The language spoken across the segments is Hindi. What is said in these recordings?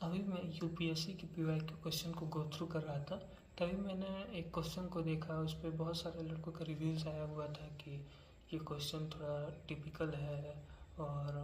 अभी मैं यूपीएससी की पीवाईक्यू क्वेश्चन को गो थ्रू कर रहा था, तभी मैंने एक क्वेश्चन को देखा। उस पर बहुत सारे लड़कों का रिव्यूज़ आया हुआ था कि ये क्वेश्चन थोड़ा टिपिकल है और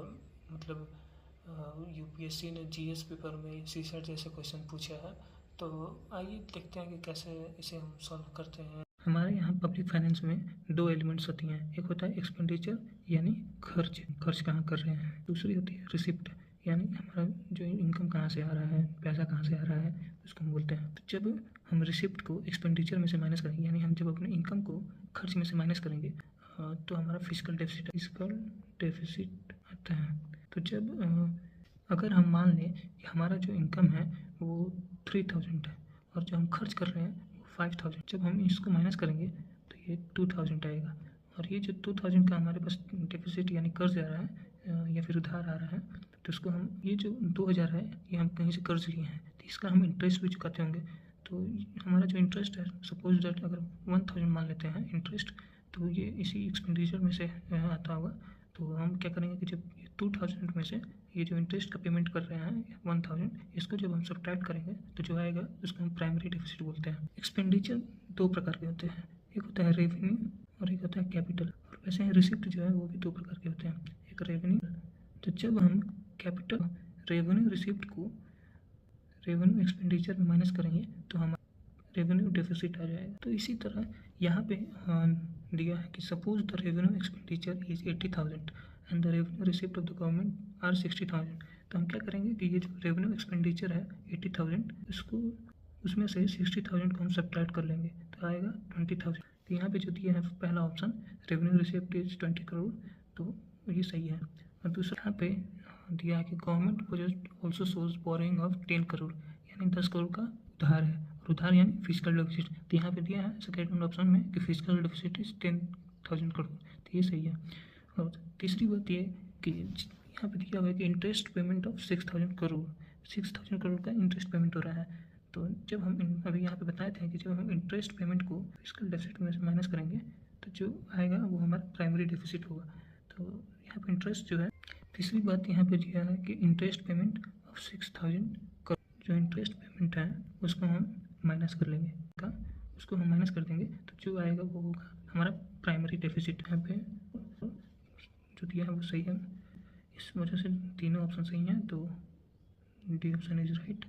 मतलब यूपीएससी ने जीएस पेपर में सीसेट जैसे क्वेश्चन पूछा है। तो आइए देखते हैं कि कैसे इसे हम सॉल्व करते हैं। हमारे यहाँ पब्लिक फाइनेंस में दो एलिमेंट्स होती हैं। एक होता है एक्सपेंडिचर यानी खर्च कहाँ कर रहे हैं। दूसरी होती है रिसिप्ट यानी हमारा जो इनकम कहाँ से आ रहा है, पैसा कहाँ से आ रहा है, उसको हम बोलते हैं। तो जब हम रिसिप्ट को एक्सपेंडिचर में से माइनस करेंगे, यानी हम जब अपने इनकम को खर्च में से माइनस करेंगे तो हमारा फिजिकल डेफिसिट आता है। तो जब अगर हम मान लें कि हमारा जो इनकम है वो 3000 है और जो हम खर्च कर रहे हैं वो 5000, जब हम इसको माइनस करेंगे तो ये 2000 आएगा। और ये जो 2000 का हमारे पास डेफिसिट यानी कर्ज आ रहा है या फिर उधार आ रहा है, तो इसको हम ये जो 2000 है ये हम कहीं से कर्ज लिए हैं, तो इसका हम इंटरेस्ट भी चुकाते होंगे। तो हमारा जो इंटरेस्ट है, सपोज दैट अगर 1000 मान लेते हैं इंटरेस्ट, तो ये इसी एक्सपेंडिचर में से आता होगा। तो हम क्या करेंगे कि जब 2000 में से ये जो इंटरेस्ट का पेमेंट कर रहे हैं 1000, इसको जब हम सब्ट्रैक्ट करेंगे तो जो आएगा उसको हम प्राइमरी डेफिसिट बोलते हैं। एक्सपेंडिचर दो प्रकार के होते हैं, एक होता है रेवेन्यू और एक होता है कैपिटल। और वैसे ही रिसिप्ट जो है वो भी दो प्रकार के होते हैं, एक रेवेन्यू। तो जब हम कैपिटल रेवेन्यू रिसिप्ट को रेवेन्यू एक्सपेंडिचर में माइनस करेंगे तो हमारा रेवेन्यू डेफिसिट आ जाएगा। तो इसी तरह यहाँ पे दिया है कि suppose the revenue expenditure is 80,000 and the revenue receipt of the government are 60,000। तो हम क्या करेंगे कि ये जो रेवेन्यू एक्सपेंडिचर है 80,000, इसको उसमें से 60,000 को हम सब्ट्रैक्ट कर लेंगे तो आएगा 20,000। तो यहाँ पे जो दिया है पहला option revenue receipt is 20 crore, तो ये सही है। और दूसरा यहाँ पे दिया है कि government project also shows borrowing of 10 crore, यानी 10 करोड़ का उधार है। और उधार यानी फिजिकल डेफिसिट, तो यहाँ पे दिया है सेकेंड ऑप्शन में कि फिजिकल डेफिसिट इज 10,000 करोड़, तो ये सही है। और तीसरी बात ये कि यहाँ पे दिया हुआ है कि interest payment of 6,000 crore, 6,000 crore का इंटरेस्ट पेमेंट हो रहा है। तो जब हम अभी यहाँ पे बताए थे कि जब हम इंटरेस्ट पेमेंट को फिजिकल डेफिसिट में से माइनस करेंगे तो जो आएगा वो हमारा प्राइमरी डेफिसिट होगा। तो यहाँ पे इंटरेस्ट जो है, तीसरी बात यहाँ पे दिया है कि इंटरेस्ट पेमेंट ऑफ 6,000 करोड़, जो इंटरेस्ट पेमेंट है उसको हम माइनस कर लेंगे उसको हम माइनस कर देंगे तो जो आएगा वो होगा हमारा प्राइमरी डेफिसिट। यहाँ पे जो दिया है वो सही है, इस वजह से तीनों ऑप्शन सही हैं, तो डी ऑप्शन इज राइट।